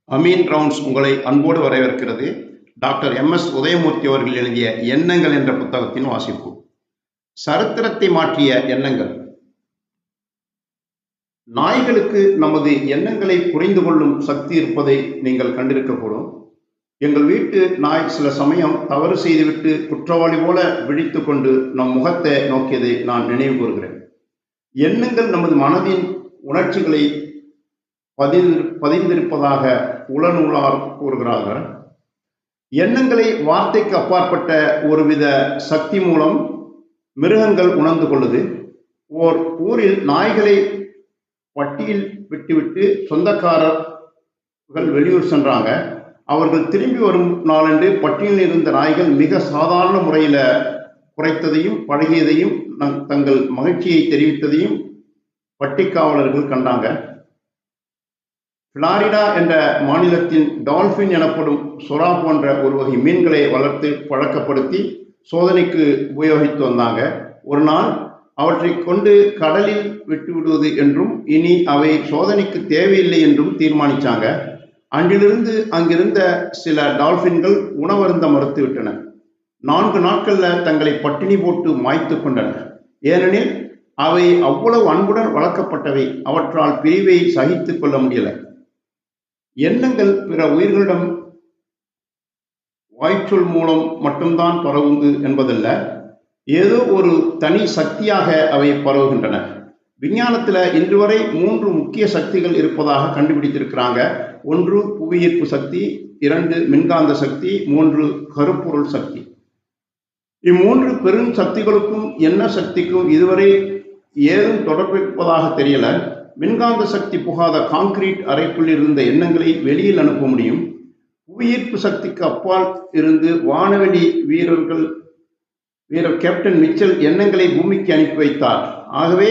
Ameen rounds உங்களை அன்போடு வரவேற்கிறது. Doctor MS. உதயமூர்த்தி அவர்கள் எழுதிய எண்ணங்கள் என்ற புத்தகத்தின் வாசிப்பு. சரித்திரத்தை மாற்றிய எண்ணங்கள். நாய்களுக்கு நமது எண்ணங்களை புரிந்து கொள்ளும் சக்தி இருப்பதை நீங்கள் கண்டிருக்கக்கூடும். எங்கள் வீட்டு நாய் சில சமயம் தவறு செய்துவிட்டு குற்றவாளி போல விழித்து கொண்டு நம் முகத்தை நோக்கியதை நான் நினைவு கூறுகிறேன். எண்ணங்கள் நமது மனதின் உணர்ச்சிகளை பதிந்திருப்பதாக உளநூலார் கூறுகிறார்கள். எண்ணங்களை வார்த்தைக்கு அப்பாற்பட்ட ஒருவித சக்தி மூலம் மிருகங்கள் உணர்ந்து கொள்ளுது. ஓர் ஊரில் நாய்களை பட்டியில் விட்டுவிட்டு சொந்தக்காரர்கள் வெளியூர் சென்றாங்க. அவர்கள் திரும்பி வரும் நாளன்று பட்டியலில் இருந்த நாய்கள் மிக சாதாரண முறையில் குறைத்ததையும் பழகியதையும் தங்கள் மகிழ்ச்சியை தெரிவித்ததையும் பட்டிக்காவலர்கள் கண்டாங்க. பிளாரிடா என்ற மாநிலத்தின் டால்பின் எனப்படும் சுறா போன்ற ஒரு வகை மீன்களை வளர்த்து பழக்கப்படுத்தி சோதனைக்கு உபயோகித்து வந்தாங்க. ஒரு நாள் அவற்றை கொண்டு கடலில் விட்டுவிடுவது என்றும் இனி அவை சோதனைக்கு தேவையில்லை என்றும் தீர்மானித்தாங்க. அன்றிலிருந்து அங்கிருந்த சில டால்பின்கள் உணவருந்த மறுத்துவிட்டன. 4 நாட்களில் தங்களை பட்டினி போட்டு மாய்த்து கொண்டன. ஏனெனில் அவை அவ்வளவு அன்புடன் வளர்க்கப்பட்டவை. அவற்றால் பிரிவை சகித்து கொள்ள முடியல. எண்ணங்கள் பிற உயிர்களிடம் வாய்ச்சொல் மூலம் மட்டும்தான் பரவுது என்பதல்ல, ஏதோ ஒரு தனி சக்தியாக அவை பரவுகின்றன. விஞ்ஞானத்தில் இன்று வரை 3 முக்கிய சக்திகள் இருப்பதாக கண்டுபிடித்திருக்கிறாங்க. 1 புவியீர்ப்பு சக்தி, 2 மின்காந்த சக்தி, 3 கருப்பொருள் சக்தி. இம்மூன்று பெரும் சக்திகளுக்கும் என்ன சக்திக்கும் இதுவரை ஏதும் தொடர்பு இருப்பதாக தெரியல. மின்காந்த சக்தி புகாத கான்கிரீட் அறைக்குள் இருந்த எண்ணங்களை வெளியில் அனுப்ப முடியும். புவியீர்ப்பு சக்திக்கு அப்பால் இருந்து வானவெளி வீரர் கேப்டன் மிச்சல் எண்ணங்களை பூமிக்கு அனுப்பி வைத்தார். ஆகவே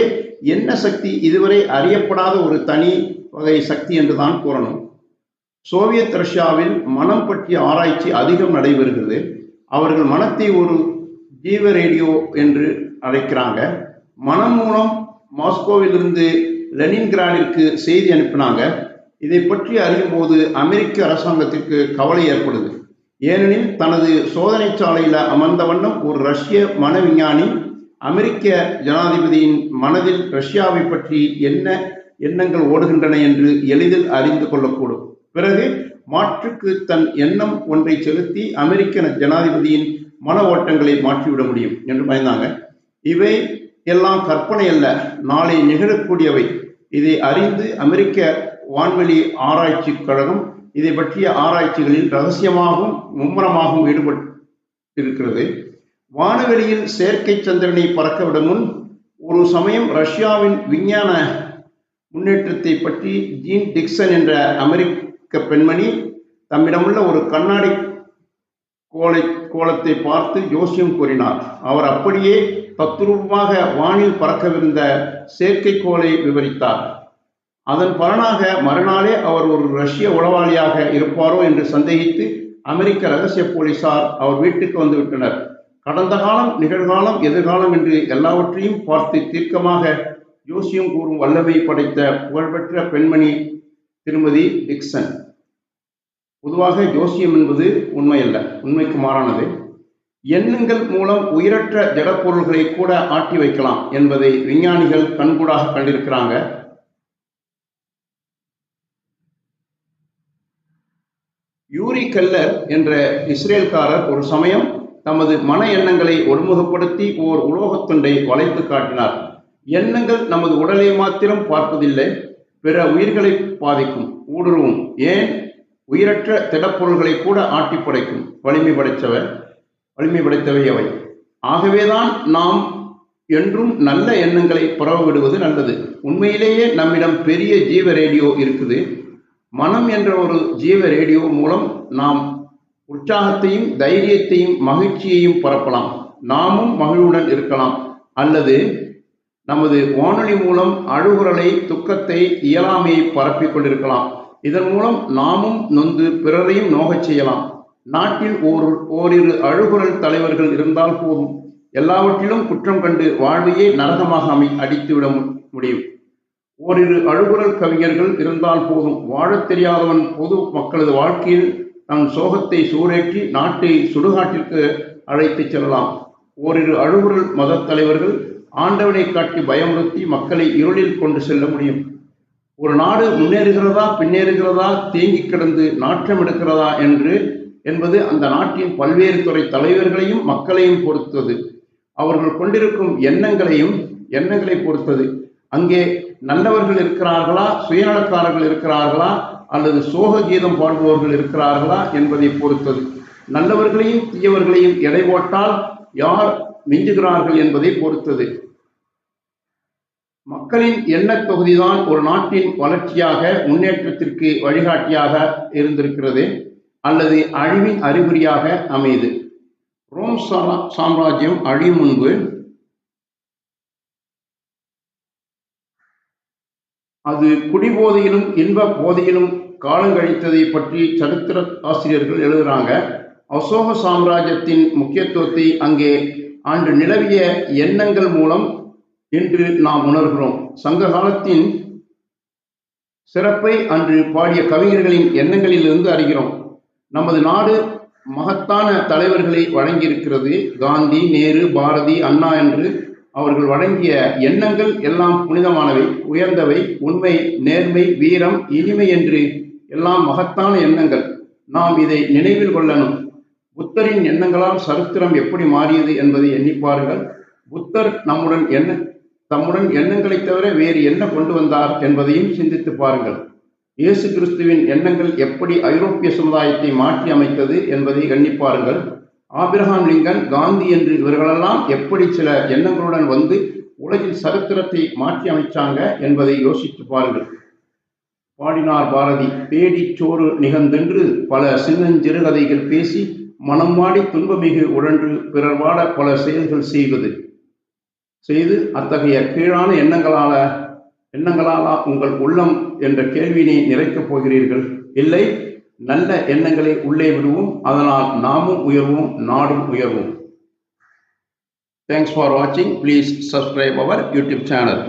எண்ண சக்தி இதுவரை அறியப்படாத ஒரு தனி வகை சக்தி என்றுதான் கூறணும். சோவியத் ரஷ்யாவில் மனம் பற்றிய ஆராய்ச்சி அதிகம் நடைபெறுகிறது. அவர்கள் மனத்தை ஒரு ஜீவ ரேடியோ என்று அழைக்கிறாங்க. மனம் மூலம் மாஸ்கோவிலிருந்து லெனின்கிராடிற்கு செய்தி அனுப்பினாங்க. இதை பற்றி அறியும் போது அமெரிக்க அரசாங்கத்திற்கு கவலை ஏற்படுது. ஏனெனில் தனது சோதனை சாலையில் அமர்ந்த வண்ணம் ஒரு ரஷ்ய மன விஞ்ஞானி அமெரிக்க ஜனாதிபதியின் மனதில் ரஷ்யாவை பற்றி என்ன எண்ணங்கள் ஓடுகின்றன என்று எளிதில் அறிந்து கொள்ளக்கூடும். பிறகு மாற்றுக்கு தன் எண்ணம் ஒன்றை செலுத்தி அமெரிக்க ஜனாதிபதியின் மன ஓட்டங்களை மாற்றிவிட முடியும் என்று பயந்தாங்க. இவை எல்லாம் கற்பனை அல்ல, நாளை நிகழக்கூடியவை. இதை அறிந்து அமெரிக்க வான்வெளி ஆராய்ச்சி கழகம் இதை பற்றிய ஆராய்ச்சிகளில் ரகசியமாகவும் மும்முரமாகவும் ஈடுபட்டிருக்கிறது. வானவெளியில் செயற்கை சந்திரனை பறக்கவிட முன் ஒரு சமயம் ரஷ்யாவின் விஞ்ஞான முன்னேற்றத்தை பற்றி ஜீன் டிக்சன் என்ற அமெரிக்க பெண்மணி தம்மிடமுள்ள ஒரு கண்ணாடி கோலத்தை பார்த்து ஜோசியம் கூறினார். அவர் அப்படியே தத்ரூபமாக வானில் பறக்கவிருந்த செயற்கைக்கோளை விவரித்தார். அதன் பலனாக மறுநாளே அவர் ஒரு ரஷ்ய உளவாளியாக இருப்பாரோ என்று சந்தேகித்து அமெரிக்க ரகசிய போலீசார் அவர் வீட்டுக்கு வந்துவிட்டனர். கடந்த காலம், நிகழ்காலம், எதிர்காலம் என்று எல்லாவற்றையும் பார்த்து தீர்க்கமாக ஜோசியம் கூறும் வல்லமை படைத்த புகழ்பெற்ற பெண்மணி திருமதி டிக்சன். பொதுவாக ஜோசியம் என்பது உண்மையல்ல, உண்மைக்கு மாறானது. எண்ணங்கள் மூலம் உயிரற்ற ஜடப்பொருள்களை கூட ஆட்டி வைக்கலாம் என்பதை விஞ்ஞானிகள் கண்கூடாக கண்டிருக்கிறாங்க. யூரி கெல்லர் என்ற இஸ்ரேல்காரர் ஒரு சமயம் தமது மன எண்ணங்களை ஒருமுகப்படுத்தி ஓர் உலோகத்துண்டை வளைத்து காட்டினார். எண்ணங்கள் நமது உடலை மாத்திரம் பார்ப்பதில்லை, பிற உயிர்களை பாதிக்கும், ஊடுருவும், ஏன் உயிரற்ற திடப்பொருள்களை கூட ஆட்டி படைக்கும் வலிமை படைத்தவை அவை. ஆகவேதான் நாம் என்றும் நல்ல எண்ணங்களை பரவ விடுவது நல்லது. உண்மையிலேயே நம்மிடம் பெரிய ஜீவ ரேடியோ இருக்குது. மனம் என்ற ஒரு ஜீவ ரேடியோ மூலம் நாம் உற்சாகத்தையும் தைரியத்தையும் மகிழ்ச்சியையும் பரப்பலாம். நாமும் மகிழ்வுடன் இருக்கலாம். அல்லது நமது வானொலி மூலம் அழுகுரலை, துக்கத்தை, இயலாமையை பரப்பிக் கொண்டிருக்கலாம். இதன் மூலம் நாமும் நொந்து பிறரையும் நோகச் செய்யலாம். நாட்டில் ஓரிரு அழுகுரல் தலைவர்கள் இருந்தால் போதும், எல்லாவற்றிலும் குற்றம் கண்டு வாழ்வையே நரகமாக அடித்துவிட முடியும். ஓரிரு அழுகுரல் கவிஞர்கள் இருந்தால் போதும், வாழத் தெரியாதவன் பொது மக்களது வாழ்க்கையில் தன் சோகத்தை சூறேற்றி நாட்டை சுடுகாட்டிற்கு அழைத்துச் செல்லலாம். ஓரிரு அழுகுரல் மதத் தலைவர்கள் ஆண்டவனை காட்டி பயமுறுத்தி மக்களை இருளில் கொண்டு செல்ல முடியும். ஒரு நாடு முன்னேறுகிறதா பின்னேறுகிறதா, தேங்கி கிடந்து நாற்றம் எடுக்கிறதா என்பது அந்த நாட்டின் பல்வேறு துறை தலைவர்களையும் மக்களையும் பொறுத்தது. அவர்கள் கொண்டிருக்கும் எண்ணங்களை பொறுத்தது. அங்கே நல்லவர்கள் இருக்கிறார்களா, சுயநலக்காரர்கள் இருக்கிறார்களா, அல்லது சோக கீதம் பாடுபவர்கள் இருக்கிறார்களா என்பதை பொறுத்தது. நல்லவர்களையும் தீயவர்களையும் எடை போட்டால் யார் மிஞ்சுகிறார்கள் என்பதை பொறுத்தது. மக்களின் எண்ணத் தொகுதிதான் ஒரு நாட்டின் வளர்ச்சியாக, முன்னேற்றத்திற்கு வழிகாட்டியாக இருந்திருக்கிறது அல்லது அழிவின் அறிகுறியாக அமையுது. ரோம் சாம்ராஜ்யம் அழியும் முன்பு அது குடிபோதையிலும் இன்ப போதையிலும் காலங்கழித்ததை பற்றி சரித்திர ஆசிரியர்கள் எழுதுகிறாங்க. அசோக சாம்ராஜ்யத்தின் முக்கியத்துவத்தை அங்கே அன்று நிலவிய எண்ணங்கள் மூலம் இன்று நாம் உணர்கிறோம். சங்க காலத்தின் சிறப்பை அன்று பாடிய கவிஞர்களின் எண்ணங்களிலிருந்து அறிகிறோம். நமது நாடு மகத்தான தலைவர்களை வழங்கியிருக்கிறது. காந்தி, நேரு, பாரதி, அண்ணா என்று அவர்கள் வழங்கிய எண்ணங்கள் எல்லாம் புனிதமானவை, உயர்ந்தவை, உண்மை, நேர்மை, வீரம், இனிமை என்று எல்லாம் மகத்தான எண்ணங்கள். நாம் இதை நினைவில் கொள்ளணும். புத்தரின் எண்ணங்களால் சரித்திரம் எப்படி மாறியது என்பதை எண்ணிப்பார்கள். புத்தர் தம்முடன் எண்ணங்களை தவிர வேறு என்ன கொண்டு வந்தார் என்பதையும் சிந்தித்து பாருங்கள். இயேசு கிறிஸ்துவின் எண்ணங்கள் எப்படி ஐரோப்பிய சமுதாயத்தை மாற்றி அமைத்தது என்பதை எண்ணிப்பாருங்கள். ஆபிரகாம் லிங்கன், காந்தி என்று இவர்களெல்லாம் எப்படி சில எண்ணங்களுடன் வந்து உலகின் சரித்திரத்தை மாற்றி அமைச்சாங்க என்பதை யோசித்து பாருங்கள். பாடினார் பாரதி, பேடி சோறு நிகழ்ந்தென்று பல சின்னஞ்சிறுகதைகள் பேசி மனம் வாடி துன்பமிகு உழன்று பிறர் வாட பல செயல்கள் செய்து அத்தகைய கீழான எண்ணங்களாலா உங்கள் உள்ளம் என்ற கேள்வியினை நிறைக்கப் போகிறீர்கள்? இல்லை, நல்ல எண்ணங்களை உள்ளே விடுவோம். அதனால் நாமும் உயர்வோம், நாடும் உயர்வோம். Thanks for watching. Please subscribe our YouTube channel.